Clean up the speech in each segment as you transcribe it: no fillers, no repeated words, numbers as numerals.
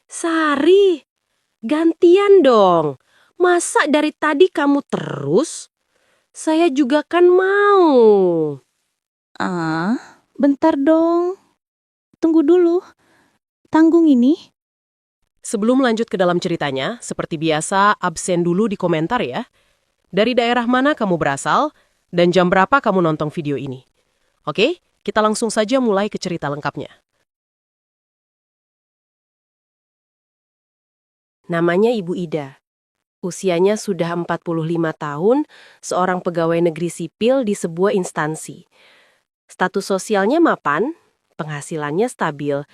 Sari, gantian dong. Masa dari tadi kamu terus? Saya juga kan mau. Bentar dong. Tunggu dulu. Tanggung ini. Sebelum lanjut ke dalam ceritanya, seperti biasa, absen dulu di komentar ya. Dari daerah mana kamu berasal, dan jam berapa kamu nonton video ini. Oke, kita langsung saja mulai ke cerita lengkapnya. Namanya Ibu Ida. Usianya sudah 45 tahun, seorang pegawai negeri sipil di sebuah instansi. Status sosialnya mapan, penghasilannya stabil.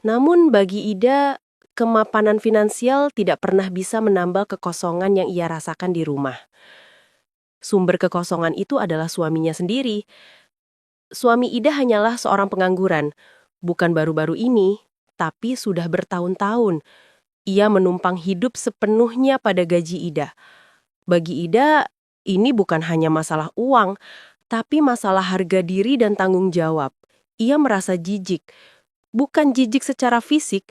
Namun bagi Ida, kemapanan finansial tidak pernah bisa menambal kekosongan yang ia rasakan di rumah. Sumber kekosongan itu adalah suaminya sendiri. Suami Ida hanyalah seorang pengangguran, bukan baru-baru ini, tapi sudah bertahun-tahun. Ia menumpang hidup sepenuhnya pada gaji Ida. Bagi Ida, ini bukan hanya masalah uang, tapi masalah harga diri dan tanggung jawab. Ia merasa jijik. Bukan jijik secara fisik,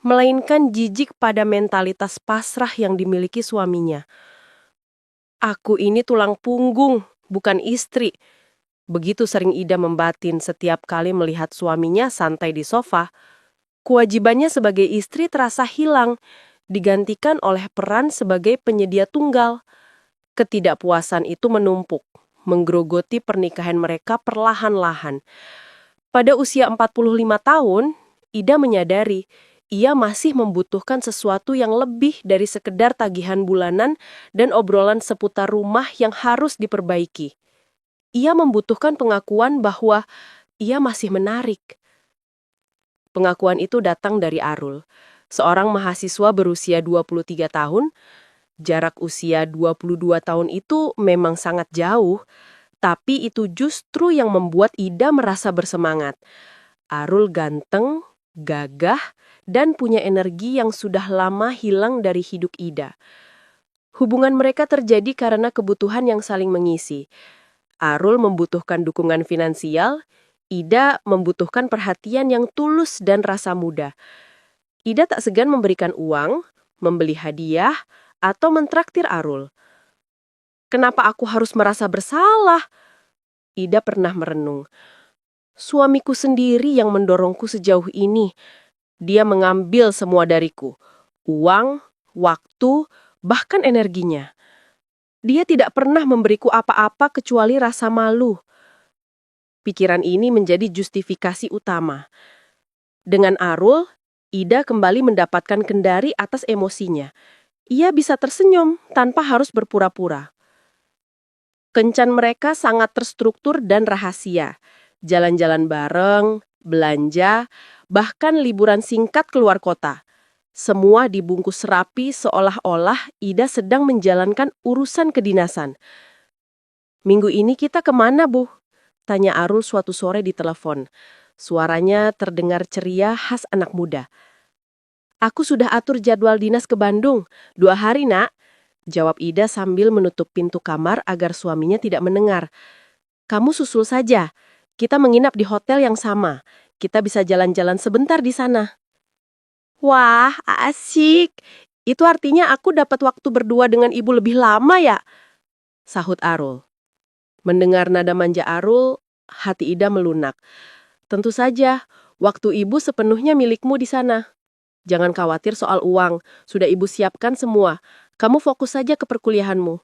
melainkan jijik pada mentalitas pasrah yang dimiliki suaminya. Aku ini tulang punggung, bukan istri. Begitu sering Ida membatin setiap kali melihat suaminya santai di sofa. Kewajibannya sebagai istri terasa hilang, digantikan oleh peran sebagai penyedia tunggal. Ketidakpuasan itu menumpuk, menggerogoti pernikahan mereka perlahan-lahan. Pada usia 45 tahun, Ida menyadari ia masih membutuhkan sesuatu yang lebih dari sekedar tagihan bulanan dan obrolan seputar rumah yang harus diperbaiki. Ia membutuhkan pengakuan bahwa ia masih menarik. Pengakuan itu datang dari Arul, seorang mahasiswa berusia 23 tahun. Jarak usia 22 tahun itu memang sangat jauh, tapi itu justru yang membuat Ida merasa bersemangat. Arul ganteng, gagah, dan punya energi yang sudah lama hilang dari hidup Ida. Hubungan mereka terjadi karena kebutuhan yang saling mengisi. Arul membutuhkan dukungan finansial, Ida membutuhkan perhatian yang tulus dan rasa muda. Ida tak segan memberikan uang, membeli hadiah, atau mentraktir Arul. Kenapa aku harus merasa bersalah? Ida pernah merenung. Suamiku sendiri yang mendorongku sejauh ini. Dia mengambil semua dariku. Uang, waktu, bahkan energinya. Dia tidak pernah memberiku apa-apa kecuali rasa malu. Pikiran ini menjadi justifikasi utama. Dengan Arul, Ida kembali mendapatkan kendali atas emosinya. Ia bisa tersenyum tanpa harus berpura-pura. Kencan mereka sangat terstruktur dan rahasia. Jalan-jalan bareng, belanja, bahkan liburan singkat keluar kota. Semua dibungkus rapi seolah-olah Ida sedang menjalankan urusan kedinasan. Minggu ini kita kemana, Bu? Tanya Arul suatu sore di telepon. Suaranya terdengar ceria khas anak muda. Aku sudah atur jadwal dinas ke Bandung. 2 hari, Nak. Jawab Ida sambil menutup pintu kamar agar suaminya tidak mendengar. Kamu susul saja. Kita menginap di hotel yang sama. Kita bisa jalan-jalan sebentar di sana. Wah, asik. Itu artinya aku dapat waktu berdua dengan ibu lebih lama ya? Sahut Arul. Mendengar nada manja Arul, hati Ida melunak. Tentu saja, waktu ibu sepenuhnya milikmu di sana. Jangan khawatir soal uang, sudah ibu siapkan semua. Kamu fokus saja ke perkuliahanmu.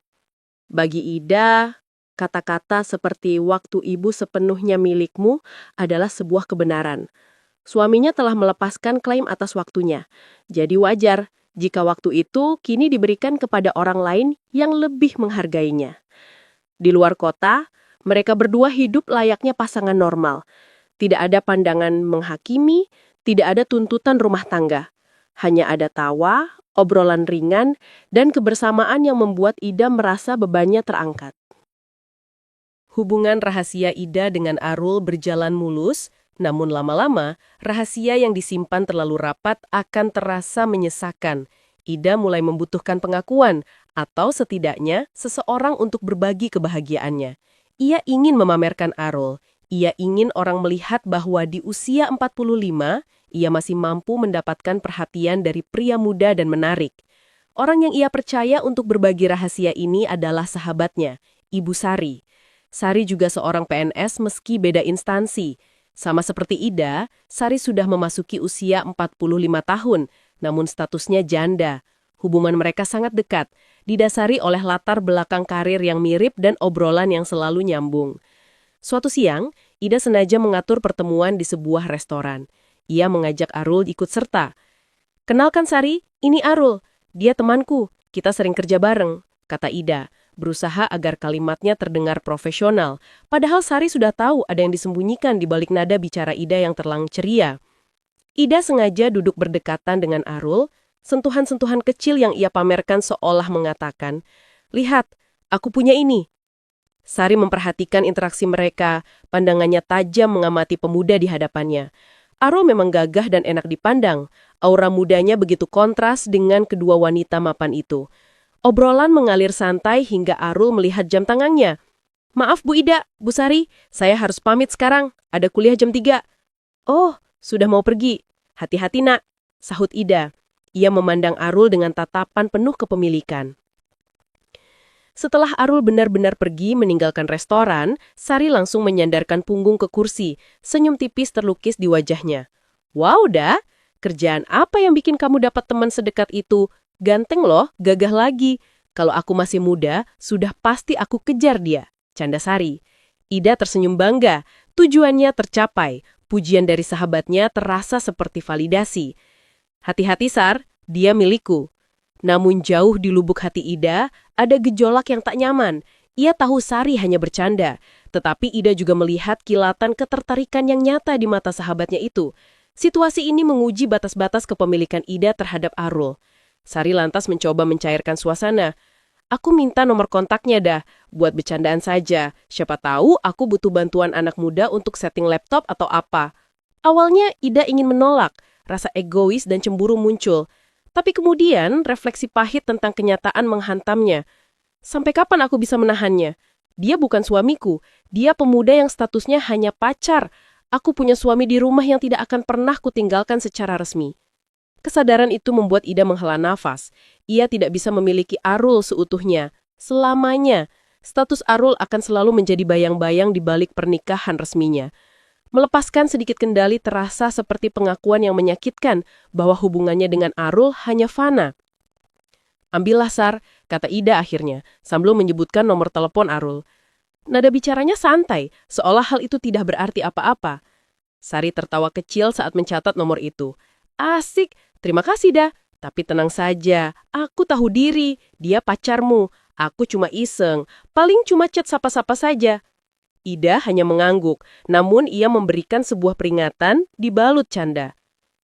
Bagi Ida, kata-kata seperti waktu ibu sepenuhnya milikmu adalah sebuah kebenaran. Suaminya telah melepaskan klaim atas waktunya. Jadi wajar jika waktu itu kini diberikan kepada orang lain yang lebih menghargainya. Di luar kota, mereka berdua hidup layaknya pasangan normal. Tidak ada pandangan menghakimi, tidak ada tuntutan rumah tangga. Hanya ada tawa, obrolan ringan, dan kebersamaan yang membuat Ida merasa bebannya terangkat. Hubungan rahasia Ida dengan Arul berjalan mulus, namun lama-lama, rahasia yang disimpan terlalu rapat akan terasa menyesakan. Ida mulai membutuhkan pengakuan, atau setidaknya seseorang untuk berbagi kebahagiaannya. Ia ingin memamerkan Arul. Ia ingin orang melihat bahwa di usia 45, Ia masih mampu mendapatkan perhatian dari pria muda dan menarik. Orang yang ia percaya untuk berbagi rahasia ini adalah sahabatnya, Ibu Sari. Sari juga seorang PNS meski beda instansi. Sama seperti Ida, Sari sudah memasuki usia 45 tahun, namun statusnya janda. Hubungan mereka sangat dekat, didasari oleh latar belakang karir yang mirip dan obrolan yang selalu nyambung. Suatu siang, Ida sengaja mengatur pertemuan di sebuah restoran. Ia mengajak Arul ikut serta. "Kenalkan Sari, ini Arul. Dia temanku, kita sering kerja bareng," kata Ida, berusaha agar kalimatnya terdengar profesional. Padahal Sari sudah tahu ada yang disembunyikan di balik nada bicara Ida yang terlang ceria. Ida sengaja duduk berdekatan dengan Arul, sentuhan-sentuhan kecil yang ia pamerkan seolah mengatakan, "Lihat, aku punya ini." Sari memperhatikan interaksi mereka, pandangannya tajam mengamati pemuda di hadapannya. Arul memang gagah dan enak dipandang. Aura mudanya begitu kontras dengan kedua wanita mapan itu. Obrolan mengalir santai hingga Arul melihat jam tangannya. "Maaf Bu Ida, Bu Sari, saya harus pamit sekarang. Ada kuliah jam 3. "Oh, sudah mau pergi. Hati-hati nak," sahut Ida. Ia memandang Arul dengan tatapan penuh kepemilikan. Setelah Arul benar-benar pergi meninggalkan restoran, Sari langsung menyandarkan punggung ke kursi, senyum tipis terlukis di wajahnya. "Wow, dah, kerjaan apa yang bikin kamu dapat teman sedekat itu? Ganteng loh, gagah lagi. Kalau aku masih muda, sudah pasti aku kejar dia," canda Sari. Ida tersenyum bangga, tujuannya tercapai, pujian dari sahabatnya terasa seperti validasi. "Hati-hati Sar, dia milikku." Namun jauh di lubuk hati Ida, ada gejolak yang tak nyaman. Ia tahu Sari hanya bercanda, tetapi Ida juga melihat kilatan ketertarikan yang nyata di mata sahabatnya itu. Situasi ini menguji batas-batas kepemilikan Ida terhadap Arul. Sari lantas mencoba mencairkan suasana. "Aku minta nomor kontaknya dah, buat bercandaan saja. Siapa tahu aku butuh bantuan anak muda untuk setting laptop atau apa." Awalnya Ida ingin menolak, rasa egois dan cemburu muncul. Tapi kemudian refleksi pahit tentang kenyataan menghantamnya. Sampai kapan aku bisa menahannya? Dia bukan suamiku, dia pemuda yang statusnya hanya pacar. Aku punya suami di rumah yang tidak akan pernah kutinggalkan secara resmi. Kesadaran itu membuat Ida menghela nafas. Ia tidak bisa memiliki Arul seutuhnya, selamanya. Status Arul akan selalu menjadi bayang-bayang di balik pernikahan resminya. Melepaskan sedikit kendali terasa seperti pengakuan yang menyakitkan bahwa hubungannya dengan Arul hanya fana. "Ambillah Sar," kata Ida akhirnya, sambil menyebutkan nomor telepon Arul. Nada bicaranya santai, seolah hal itu tidak berarti apa-apa. Sari tertawa kecil saat mencatat nomor itu. "Asik, terima kasih dah. Tapi tenang saja, aku tahu diri, dia pacarmu. Aku cuma iseng, paling cuma chat sapa-sapa saja." Ida hanya mengangguk, namun ia memberikan sebuah peringatan dibalut canda.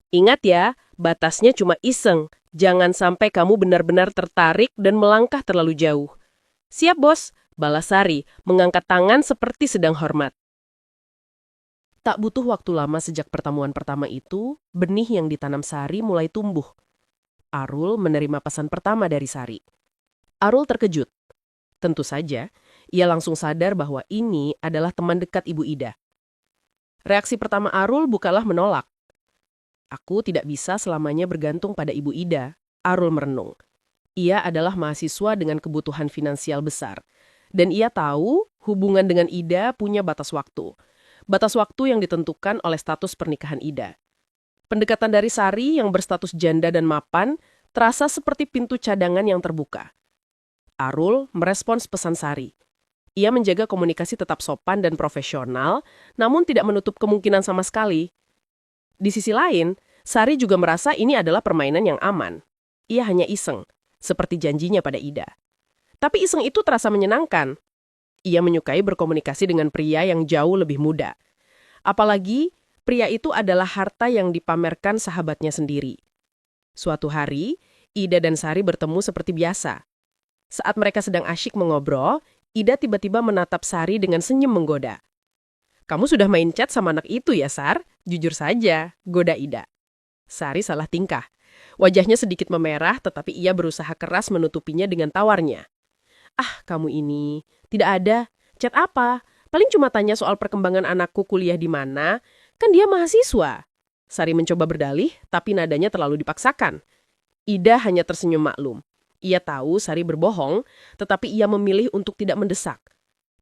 "Ingat ya, batasnya cuma iseng. Jangan sampai kamu benar-benar tertarik dan melangkah terlalu jauh." "Siap, Bos," balas Sari, mengangkat tangan seperti sedang hormat. Tak butuh waktu lama sejak pertemuan pertama itu, benih yang ditanam Sari mulai tumbuh. Arul menerima pesan pertama dari Sari. Arul terkejut. Tentu saja, ia langsung sadar bahwa ini adalah teman dekat Ibu Ida. Reaksi pertama Arul bukanlah menolak. "Aku tidak bisa selamanya bergantung pada Ibu Ida," Arul merenung. Ia adalah mahasiswa dengan kebutuhan finansial besar. Dan ia tahu hubungan dengan Ida punya batas waktu. Batas waktu yang ditentukan oleh status pernikahan Ida. Pendekatan dari Sari yang berstatus janda dan mapan terasa seperti pintu cadangan yang terbuka. Arul merespons pesan Sari. Ia menjaga komunikasi tetap sopan dan profesional, namun tidak menutup kemungkinan sama sekali. Di sisi lain, Sari juga merasa ini adalah permainan yang aman. Ia hanya iseng, seperti janjinya pada Ida. Tapi iseng itu terasa menyenangkan. Ia menyukai berkomunikasi dengan pria yang jauh lebih muda. Apalagi, pria itu adalah harta yang dipamerkan sahabatnya sendiri. Suatu hari, Ida dan Sari bertemu seperti biasa. Saat mereka sedang asyik mengobrol, Ida tiba-tiba menatap Sari dengan senyum menggoda. "Kamu sudah main chat sama anak itu ya, Sar? Jujur saja," goda Ida. Sari salah tingkah. Wajahnya sedikit memerah, tetapi ia berusaha keras menutupinya dengan tawarnya. "Ah, kamu ini. Tidak ada. Chat apa? Paling cuma tanya soal perkembangan anakku kuliah di mana. Kan dia mahasiswa." Sari mencoba berdalih, tapi nadanya terlalu dipaksakan. Ida hanya tersenyum maklum. Ia tahu Sari berbohong, tetapi ia memilih untuk tidak mendesak.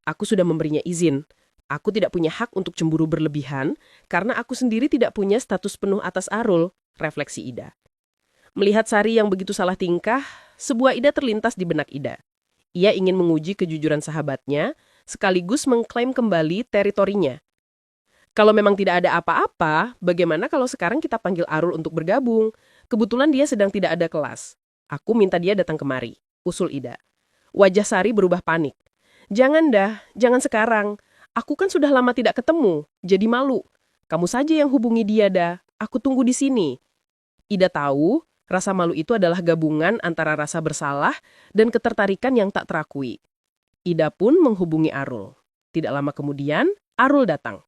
Aku sudah memberinya izin. Aku tidak punya hak untuk cemburu berlebihan, karena aku sendiri tidak punya status penuh atas Arul, refleksi Ida. Melihat Sari yang begitu salah tingkah, sebuah ide terlintas di benak Ida. Ia ingin menguji kejujuran sahabatnya, sekaligus mengklaim kembali teritorinya. Kalau memang tidak ada apa-apa, bagaimana kalau sekarang kita panggil Arul untuk bergabung? Kebetulan dia sedang tidak ada kelas. Aku minta dia datang kemari, usul Ida. Wajah Sari berubah panik. Jangan dah, jangan sekarang. Aku kan sudah lama tidak ketemu, jadi malu. Kamu saja yang hubungi dia dah, aku tunggu di sini. Ida tahu, rasa malu itu adalah gabungan antara rasa bersalah dan ketertarikan yang tak terakui. Ida pun menghubungi Arul. Tidak lama kemudian, Arul datang.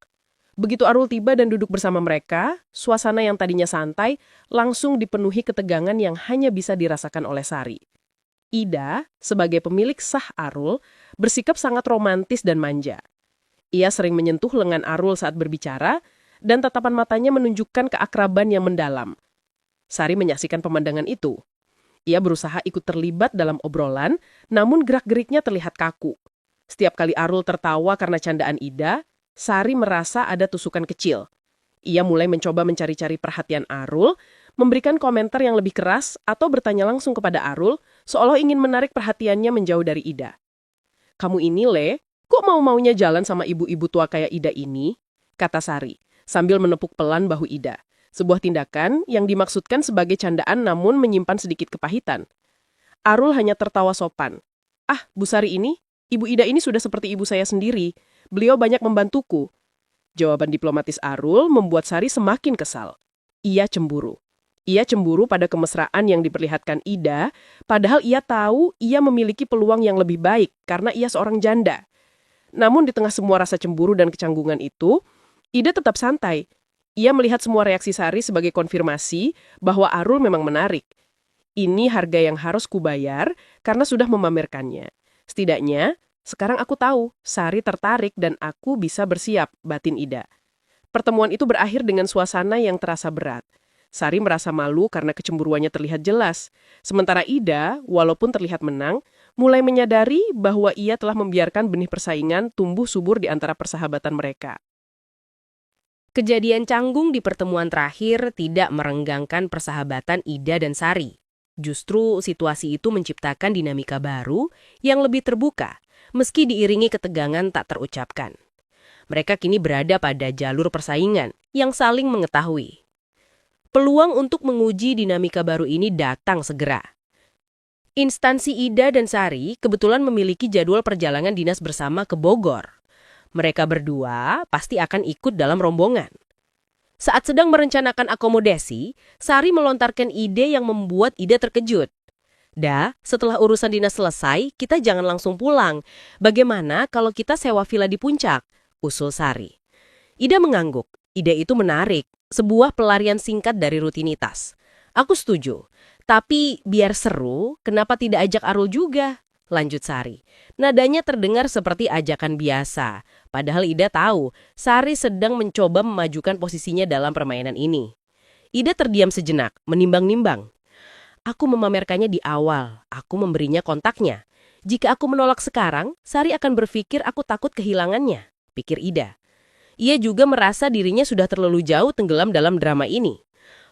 Begitu Arul tiba dan duduk bersama mereka, suasana yang tadinya santai langsung dipenuhi ketegangan yang hanya bisa dirasakan oleh Sari. Ida, sebagai pemilik sah Arul, bersikap sangat romantis dan manja. Ia sering menyentuh lengan Arul saat berbicara, dan tatapan matanya menunjukkan keakraban yang mendalam. Sari menyaksikan pemandangan itu. Ia berusaha ikut terlibat dalam obrolan, namun gerak-geriknya terlihat kaku. Setiap kali Arul tertawa karena candaan Ida, Sari merasa ada tusukan kecil. Ia mulai mencoba mencari-cari perhatian Arul, memberikan komentar yang lebih keras atau bertanya langsung kepada Arul, seolah ingin menarik perhatiannya menjauh dari Ida. Kamu ini, Le, kok mau-maunya jalan sama ibu-ibu tua kayak Ida ini? Kata Sari, sambil menepuk pelan bahu Ida. Sebuah tindakan yang dimaksudkan sebagai candaan namun menyimpan sedikit kepahitan. Arul hanya tertawa sopan. Ah, Bu Sari ini, Ibu Ida ini sudah seperti ibu saya sendiri. Beliau banyak membantuku. Jawaban diplomatis Arul membuat Sari semakin kesal. Ia cemburu. Ia cemburu pada kemesraan yang diperlihatkan Ida, padahal ia tahu ia memiliki peluang yang lebih baik karena ia seorang janda. Namun di tengah semua rasa cemburu dan kecanggungan itu, Ida tetap santai. Ia melihat semua reaksi Sari sebagai konfirmasi bahwa Arul memang menarik. Ini harga yang harus kubayar karena sudah memamerkannya. Setidaknya, sekarang aku tahu Sari tertarik dan aku bisa bersiap, batin Ida. Pertemuan itu berakhir dengan suasana yang terasa berat. Sari merasa malu karena kecemburuannya terlihat jelas. Sementara Ida, walaupun terlihat menang, mulai menyadari bahwa ia telah membiarkan benih persaingan tumbuh subur di antara persahabatan mereka. Kejadian canggung di pertemuan terakhir tidak merenggangkan persahabatan Ida dan Sari. Justru situasi itu menciptakan dinamika baru yang lebih terbuka, meski diiringi ketegangan tak terucapkan. Mereka kini berada pada jalur persaingan yang saling mengetahui. Peluang untuk menguji dinamika baru ini datang segera. Instansi Ida dan Sari kebetulan memiliki jadwal perjalanan dinas bersama ke Bogor. Mereka berdua pasti akan ikut dalam rombongan. Saat sedang merencanakan akomodasi, Sari melontarkan ide yang membuat Ida terkejut. "Da, setelah urusan dinas selesai, kita jangan langsung pulang. Bagaimana kalau kita sewa villa di puncak?" usul Sari. Ida mengangguk. Ide itu menarik, sebuah pelarian singkat dari rutinitas. "Aku setuju, tapi biar seru, kenapa tidak ajak Arul juga?" lanjut Sari. Nadanya terdengar seperti ajakan biasa, padahal Ida tahu Sari sedang mencoba memajukan posisinya dalam permainan ini. Ida terdiam sejenak, menimbang-nimbang. "Aku memamerkannya di awal, aku memberinya kontaknya. Jika aku menolak sekarang, Sari akan berpikir aku takut kehilangannya," pikir Ida. Ia juga merasa dirinya sudah terlalu jauh tenggelam dalam drama ini.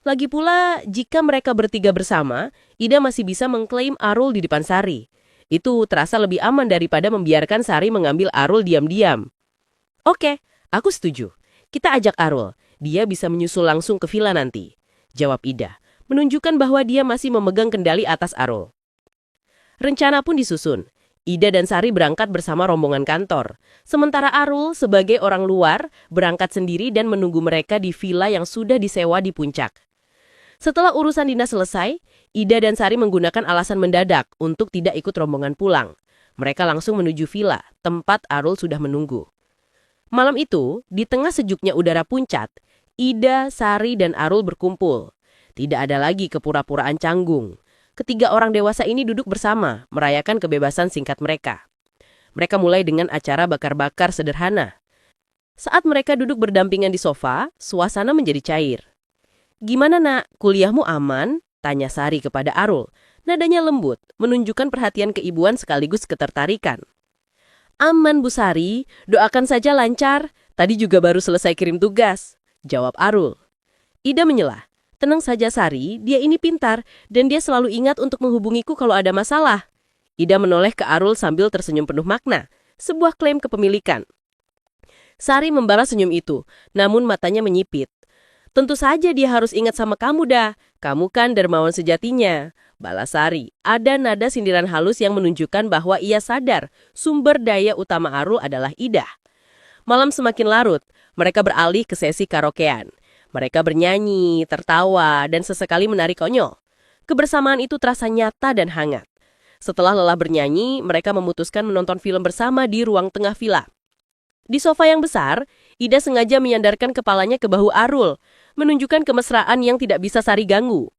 Lagi pula, jika mereka bertiga bersama, Ida masih bisa mengklaim Arul di depan Sari. Itu terasa lebih aman daripada membiarkan Sari mengambil Arul diam-diam. "Oke, aku setuju. Kita ajak Arul. Dia bisa menyusul langsung ke villa nanti," jawab Ida, menunjukkan bahwa dia masih memegang kendali atas Arul. Rencana pun disusun. Ida dan Sari berangkat bersama rombongan kantor. Sementara Arul sebagai orang luar berangkat sendiri dan menunggu mereka di villa yang sudah disewa di puncak. Setelah urusan dinas selesai, Ida dan Sari menggunakan alasan mendadak untuk tidak ikut rombongan pulang. Mereka langsung menuju villa, tempat Arul sudah menunggu. Malam itu, di tengah sejuknya udara puncak, Ida, Sari, dan Arul berkumpul. Tidak ada lagi kepura-puraan canggung. Ketiga orang dewasa ini duduk bersama, merayakan kebebasan singkat mereka. Mereka mulai dengan acara bakar-bakar sederhana. Saat mereka duduk berdampingan di sofa, suasana menjadi cair. Gimana nak, kuliahmu aman? Tanya Sari kepada Arul. Nadanya lembut, menunjukkan perhatian keibuan sekaligus ketertarikan. Aman Bu Sari, doakan saja lancar. Tadi juga baru selesai kirim tugas, jawab Arul. Ida menyelah. Tenang saja Sari, dia ini pintar dan dia selalu ingat untuk menghubungiku kalau ada masalah. Ida menoleh ke Arul sambil tersenyum penuh makna, sebuah klaim kepemilikan. Sari membalas senyum itu, namun matanya menyipit. Tentu saja dia harus ingat sama kamu dah, kamu kan dermawan sejatinya. Balas Sari, ada nada sindiran halus yang menunjukkan bahwa ia sadar sumber daya utama Arul adalah Ida. Malam semakin larut, mereka beralih ke sesi karaokean. Mereka bernyanyi, tertawa, dan sesekali menari konyol. Kebersamaan itu terasa nyata dan hangat. Setelah lelah bernyanyi, mereka memutuskan menonton film bersama di ruang tengah villa. Di sofa yang besar, Ida sengaja menyandarkan kepalanya ke bahu Arul, menunjukkan kemesraan yang tidak bisa Sari ganggu.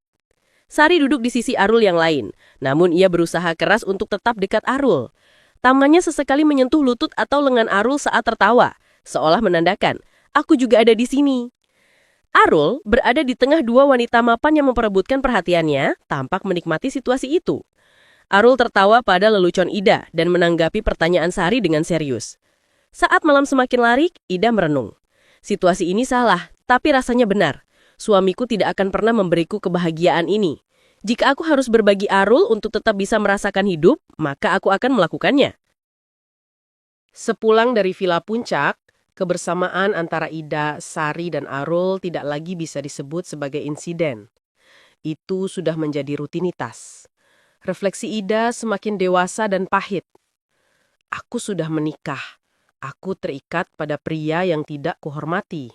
Sari duduk di sisi Arul yang lain, namun ia berusaha keras untuk tetap dekat Arul. Tangannya sesekali menyentuh lutut atau lengan Arul saat tertawa, seolah menandakan, aku juga ada di sini. Arul berada di tengah dua wanita mapan yang memperebutkan perhatiannya, tampak menikmati situasi itu. Arul tertawa pada lelucon Ida dan menanggapi pertanyaan Sari dengan serius. Saat malam semakin larut, Ida merenung. Situasi ini salah, tapi rasanya benar. Suamiku tidak akan pernah memberiku kebahagiaan ini. Jika aku harus berbagi Arul untuk tetap bisa merasakan hidup, maka aku akan melakukannya. Sepulang dari Villa Puncak, kebersamaan antara Ida, Sari, dan Arul tidak lagi bisa disebut sebagai insiden. Itu sudah menjadi rutinitas. Refleksi Ida semakin dewasa dan pahit. Aku sudah menikah. Aku terikat pada pria yang tidak kuhormati.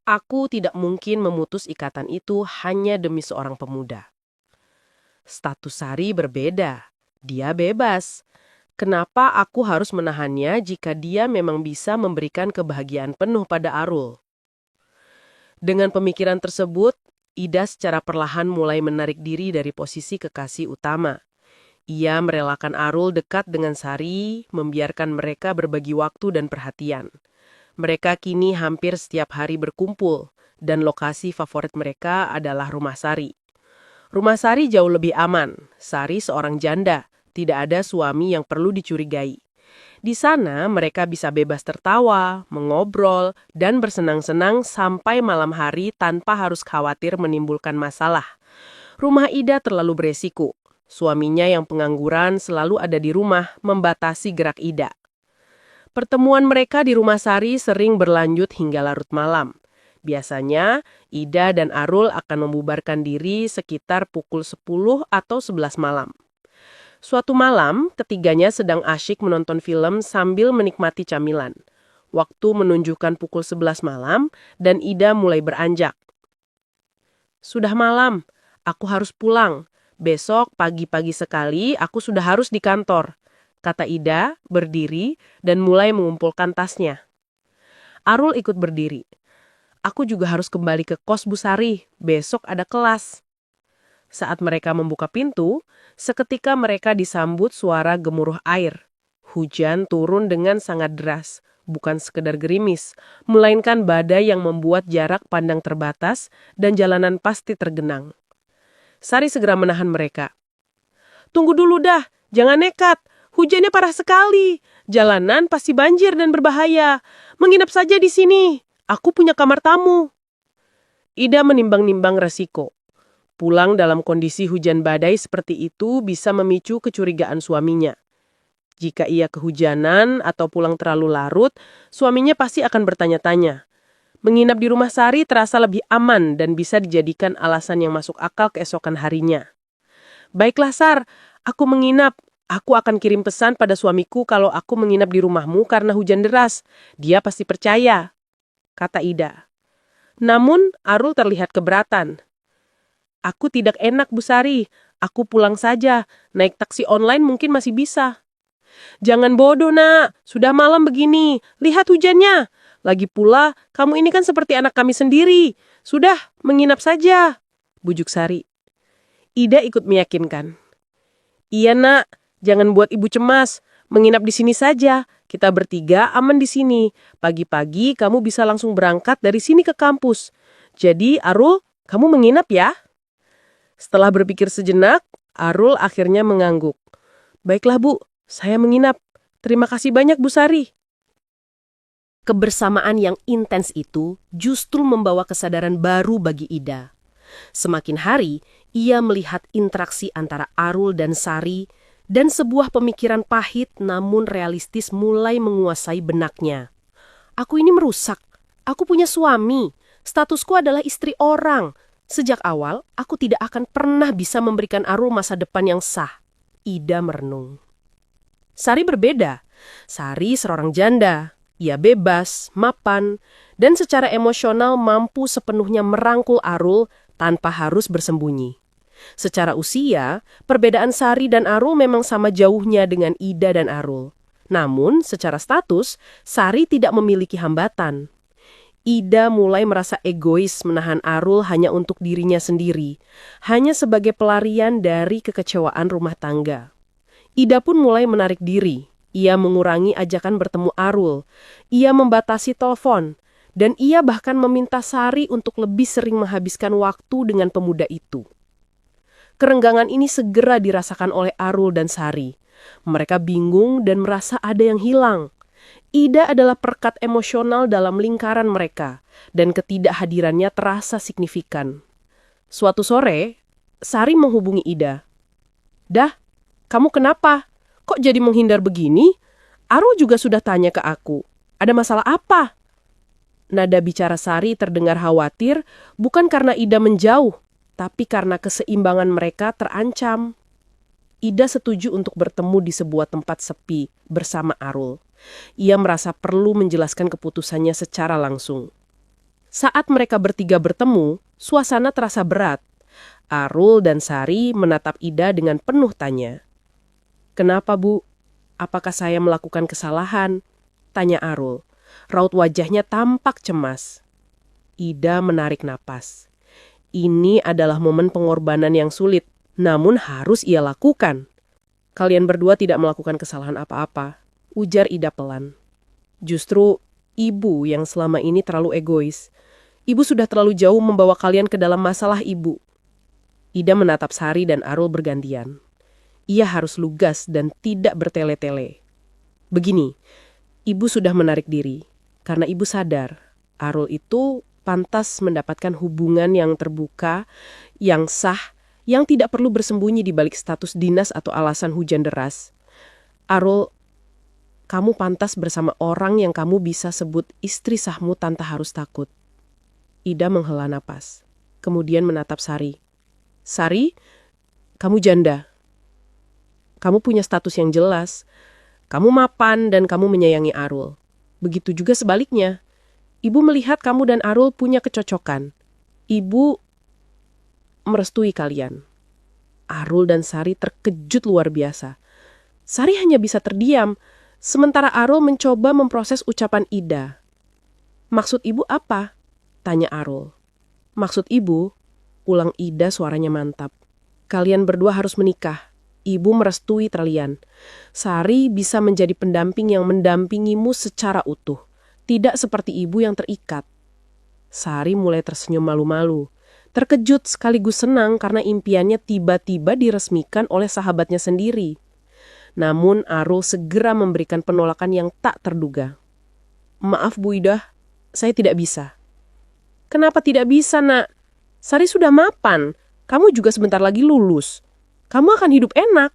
Aku tidak mungkin memutus ikatan itu hanya demi seorang pemuda. Status Sari berbeda. Dia bebas. Kenapa aku harus menahannya jika dia memang bisa memberikan kebahagiaan penuh pada Arul? Dengan pemikiran tersebut, Ida secara perlahan mulai menarik diri dari posisi kekasih utama. Ia merelakan Arul dekat dengan Sari, membiarkan mereka berbagi waktu dan perhatian. Mereka kini hampir setiap hari berkumpul, dan lokasi favorit mereka adalah rumah Sari. Rumah Sari jauh lebih aman. Sari seorang janda, tidak ada suami yang perlu dicurigai. Di sana mereka bisa bebas tertawa, mengobrol, dan bersenang-senang sampai malam hari tanpa harus khawatir menimbulkan masalah. Rumah Ida terlalu beresiko. Suaminya yang pengangguran selalu ada di rumah membatasi gerak Ida. Pertemuan mereka di rumah Sari sering berlanjut hingga larut malam. Biasanya, Ida dan Arul akan membubarkan diri sekitar pukul 10 atau 11 malam. Suatu malam, ketiganya sedang asyik menonton film sambil menikmati camilan. Waktu menunjukkan pukul 11 malam dan Ida mulai beranjak. Sudah malam, aku harus pulang. Besok pagi-pagi sekali aku sudah harus di kantor, kata Ida, berdiri dan mulai mengumpulkan tasnya. Arul ikut berdiri. Aku juga harus kembali ke kos Bu Sari, besok ada kelas. Saat mereka membuka pintu, seketika mereka disambut suara gemuruh air. Hujan turun dengan sangat deras, bukan sekedar gerimis, melainkan badai yang membuat jarak pandang terbatas dan jalanan pasti tergenang. Sari segera menahan mereka. Tunggu dulu dah, jangan nekat. Hujannya parah sekali. Jalanan pasti banjir dan berbahaya. Menginap saja di sini. Aku punya kamar tamu. Ida menimbang-nimbang resiko. Pulang dalam kondisi hujan badai seperti itu bisa memicu kecurigaan suaminya. Jika ia kehujanan atau pulang terlalu larut, suaminya pasti akan bertanya-tanya. Menginap di rumah Sari terasa lebih aman dan bisa dijadikan alasan yang masuk akal keesokan harinya. Baiklah Sar, aku menginap. Aku akan kirim pesan pada suamiku kalau aku menginap di rumahmu karena hujan deras. Dia pasti percaya, kata Ida. Namun Arul terlihat keberatan. Aku tidak enak Bu Sari, aku pulang saja. Naik taksi online mungkin masih bisa. Jangan bodoh nak, sudah malam begini. Lihat hujannya. Lagi pula, kamu ini kan seperti anak kami sendiri. Sudah, menginap saja, bujuk Sari. Ida ikut meyakinkan. Iya nak, jangan buat ibu cemas. Menginap di sini saja. Kita bertiga aman di sini. Pagi-pagi kamu bisa langsung berangkat dari sini ke kampus. Jadi Arul, Kamu menginap ya? Setelah berpikir sejenak, Arul akhirnya mengangguk. Baiklah Bu, saya menginap. Terima kasih banyak Bu Sari. Kebersamaan yang intens itu justru membawa kesadaran baru bagi Ida. Semakin hari, ia melihat interaksi antara Arul dan Sari dan sebuah pemikiran pahit namun realistis mulai menguasai benaknya. Aku ini merusak. Aku punya suami. Statusku adalah istri orang. Sejak awal, aku tidak akan pernah bisa memberikan Arul masa depan yang sah. Ida merenung. Sari berbeda. Sari seorang janda. Ia bebas, mapan, dan secara emosional mampu sepenuhnya merangkul Arul tanpa harus bersembunyi. Secara usia, perbedaan Sari dan Arul memang sama jauhnya dengan Ida dan Arul. Namun, secara status, Sari tidak memiliki hambatan. Ida mulai merasa egois menahan Arul hanya untuk dirinya sendiri, hanya sebagai pelarian dari kekecewaan rumah tangga. Ida pun mulai menarik diri. Ia mengurangi ajakan bertemu Arul. Ia membatasi telepon. Dan ia bahkan meminta Sari untuk lebih sering menghabiskan waktu dengan pemuda itu. Kerenggangan ini segera dirasakan oleh Arul dan Sari. Mereka bingung dan merasa ada yang hilang. Ida adalah perekat emosional dalam lingkaran mereka, dan ketidakhadirannya terasa signifikan. Suatu sore, Sari menghubungi Ida. "Dah, kamu kenapa? Kok jadi menghindar begini? Arul juga sudah tanya ke aku. Ada masalah apa?" Nada bicara Sari terdengar khawatir, bukan karena Ida menjauh, tapi karena keseimbangan mereka terancam. Ida setuju untuk bertemu di sebuah tempat sepi bersama Arul. Ia merasa perlu menjelaskan keputusannya secara langsung. Saat mereka bertiga bertemu, suasana terasa berat. Arul dan Sari menatap Ida dengan penuh tanya. "Kenapa, Bu? Apakah saya melakukan kesalahan?" tanya Arul. Raut wajahnya tampak cemas. Ida menarik napas. Ini adalah momen pengorbanan yang sulit, namun harus ia lakukan. "Kalian berdua tidak melakukan kesalahan apa-apa," ujar Ida pelan. "Justru ibu yang selama ini terlalu egois. Ibu sudah terlalu jauh membawa kalian ke dalam masalah ibu." Ida menatap Sari dan Arul bergantian. Ia harus lugas dan tidak bertele-tele. "Begini, ibu sudah menarik diri. Karena ibu sadar, Arul itu pantas mendapatkan hubungan yang terbuka, yang sah, yang tidak perlu bersembunyi di balik status dinas atau alasan hujan deras. Arul, kamu pantas bersama orang yang kamu bisa sebut istri sahmu tanpa harus takut." Ida menghela napas, kemudian menatap Sari. "Sari, kamu janda. Kamu punya status yang jelas. Kamu mapan dan kamu menyayangi Arul. Begitu juga sebaliknya. Ibu melihat kamu dan Arul punya kecocokan. Ibu merestui kalian." Arul dan Sari terkejut luar biasa. Sari hanya bisa terdiam, sementara Arul mencoba memproses ucapan Ida. "Maksud ibu apa?" tanya Arul. "Maksud ibu," ulang Ida suaranya mantap. "Kalian berdua harus menikah. Ibu merestui kalian. Sari bisa menjadi pendamping yang mendampingimu secara utuh. Tidak seperti ibu yang terikat." Sari mulai tersenyum malu-malu. Terkejut sekaligus senang karena impiannya tiba-tiba diresmikan oleh sahabatnya sendiri. Namun Arul segera memberikan penolakan yang tak terduga. "Maaf Bu Ida, saya tidak bisa." "Kenapa tidak bisa, Nak? Sari sudah mapan. Kamu juga sebentar lagi lulus. Kamu akan hidup enak."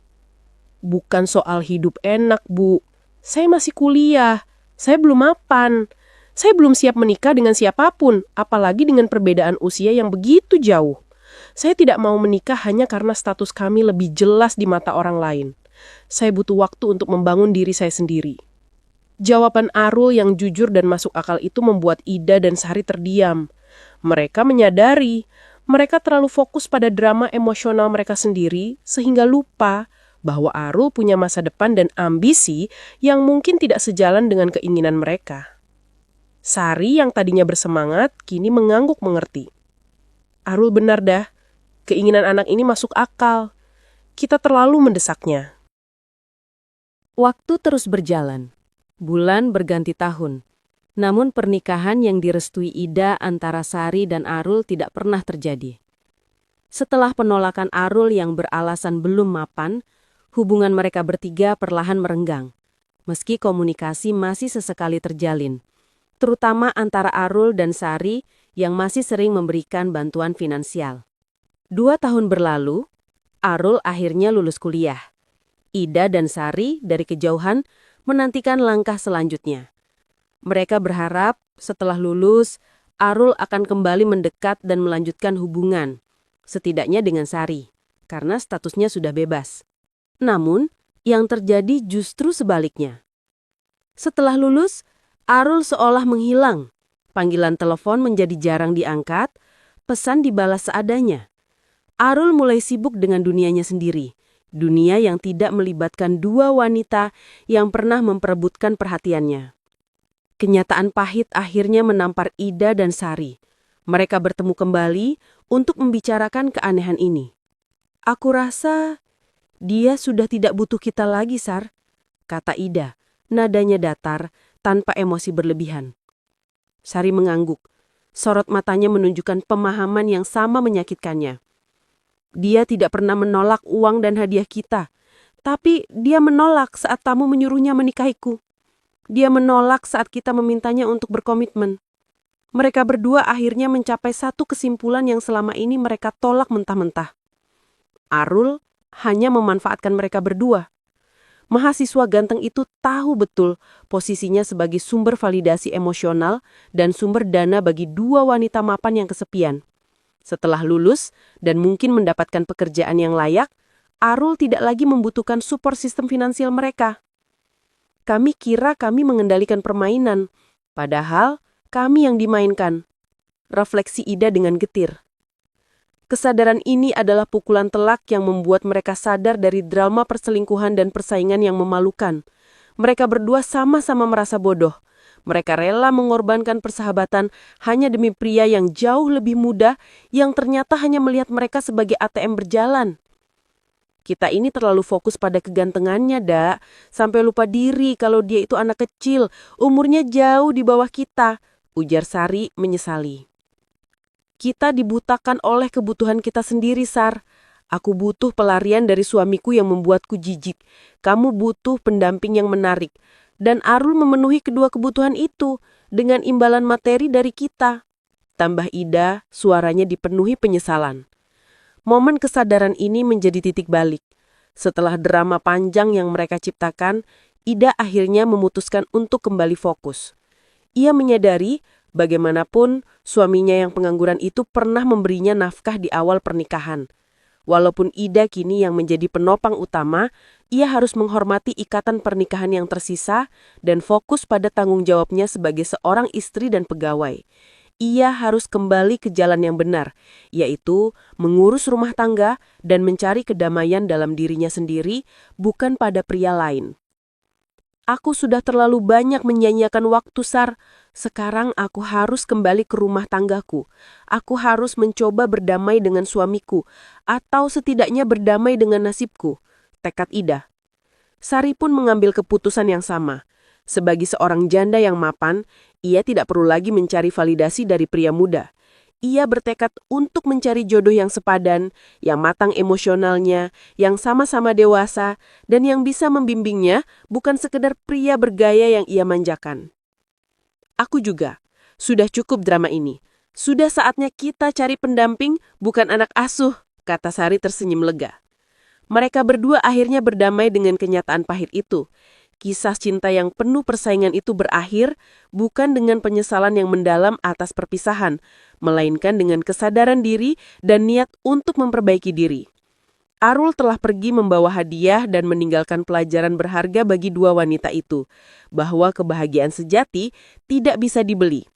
"Bukan soal hidup enak, Bu. Saya masih kuliah. Saya belum mapan. Saya belum siap menikah dengan siapapun, apalagi dengan perbedaan usia yang begitu jauh. Saya tidak mau menikah hanya karena status kami lebih jelas di mata orang lain. Saya butuh waktu untuk membangun diri saya sendiri." Jawaban Arul yang jujur dan masuk akal itu membuat Ida dan Sari terdiam. Mereka menyadari mereka terlalu fokus pada drama emosional mereka sendiri sehingga lupa bahwa Arul punya masa depan dan ambisi yang mungkin tidak sejalan dengan keinginan mereka. Sari yang tadinya bersemangat kini mengangguk mengerti. "Arul benar dah, keinginan anak ini masuk akal. Kita terlalu mendesaknya." Waktu terus berjalan. Bulan berganti tahun. Namun pernikahan yang direstui Ida antara Sari dan Arul tidak pernah terjadi. Setelah penolakan Arul yang beralasan belum mapan, hubungan mereka bertiga perlahan merenggang. Meski komunikasi masih sesekali terjalin, terutama antara Arul dan Sari yang masih sering memberikan bantuan finansial. 2 tahun berlalu, Arul akhirnya lulus kuliah. Ida dan Sari dari kejauhan menantikan langkah selanjutnya. Mereka berharap setelah lulus, Arul akan kembali mendekat dan melanjutkan hubungan, setidaknya dengan Sari, karena statusnya sudah bebas. Namun, yang terjadi justru sebaliknya. Setelah lulus, Arul seolah menghilang. Panggilan telepon menjadi jarang diangkat, pesan dibalas seadanya. Arul mulai sibuk dengan dunianya sendiri, dunia yang tidak melibatkan dua wanita yang pernah memperebutkan perhatiannya. Kenyataan pahit akhirnya menampar Ida dan Sari. Mereka bertemu kembali untuk membicarakan keanehan ini. "Aku rasa dia sudah tidak butuh kita lagi, Sar," kata Ida, nadanya datar tanpa emosi berlebihan. Sari mengangguk. Sorot matanya menunjukkan pemahaman yang sama menyakitkannya. "Dia tidak pernah menolak uang dan hadiah kita, tapi dia menolak saat tamu menyuruhnya menikahiku. Dia menolak saat kita memintanya untuk berkomitmen." Mereka berdua akhirnya mencapai satu kesimpulan yang selama ini mereka tolak mentah-mentah. Arul hanya memanfaatkan mereka berdua. Mahasiswa ganteng itu tahu betul posisinya sebagai sumber validasi emosional dan sumber dana bagi dua wanita mapan yang kesepian. Setelah lulus dan mungkin mendapatkan pekerjaan yang layak, Arul tidak lagi membutuhkan support sistem finansial mereka. "Kami kira kami mengendalikan permainan, padahal kami yang dimainkan," refleksi Ida dengan getir. Kesadaran ini adalah pukulan telak yang membuat mereka sadar dari drama perselingkuhan dan persaingan yang memalukan. Mereka berdua sama-sama merasa bodoh. Mereka rela mengorbankan persahabatan hanya demi pria yang jauh lebih muda yang ternyata hanya melihat mereka sebagai ATM berjalan. "Kita ini terlalu fokus pada kegantengannya, Dak, sampai lupa diri kalau dia itu anak kecil, umurnya jauh di bawah kita," ujar Sari menyesali. "Kita dibutakan oleh kebutuhan kita sendiri, Sar. Aku butuh pelarian dari suamiku yang membuatku jijik. Kamu butuh pendamping yang menarik. Dan Arul memenuhi kedua kebutuhan itu dengan imbalan materi dari kita," tambah Ida, suaranya dipenuhi penyesalan. Momen kesadaran ini menjadi titik balik. Setelah drama panjang yang mereka ciptakan, Ida akhirnya memutuskan untuk kembali fokus. Ia menyadari bagaimanapun suaminya yang pengangguran itu pernah memberinya nafkah di awal pernikahan. Walaupun Ida kini yang menjadi penopang utama, ia harus menghormati ikatan pernikahan yang tersisa dan fokus pada tanggung jawabnya sebagai seorang istri dan pegawai. Ia harus kembali ke jalan yang benar, yaitu mengurus rumah tangga dan mencari kedamaian dalam dirinya sendiri, bukan pada pria lain. "Aku sudah terlalu banyak menyanyiakan waktu, Sar. Sekarang aku harus kembali ke rumah tanggaku. Aku harus mencoba berdamai dengan suamiku, atau setidaknya berdamai dengan nasibku," tekad Ida. Sari pun mengambil keputusan yang sama. Sebagai seorang janda yang mapan, ia tidak perlu lagi mencari validasi dari pria muda. Ia bertekad untuk mencari jodoh yang sepadan, yang matang emosionalnya, yang sama-sama dewasa, dan yang bisa membimbingnya, bukan sekedar pria bergaya yang ia manjakan. "Aku juga. Sudah cukup drama ini. Sudah saatnya kita cari pendamping, bukan anak asuh," kata Sari tersenyum lega. Mereka berdua akhirnya berdamai dengan kenyataan pahit itu. Kisah cinta yang penuh persaingan itu berakhir bukan dengan penyesalan yang mendalam atas perpisahan, melainkan dengan kesadaran diri dan niat untuk memperbaiki diri. Arul telah pergi membawa hadiah dan meninggalkan pelajaran berharga bagi dua wanita itu, bahwa kebahagiaan sejati tidak bisa dibeli.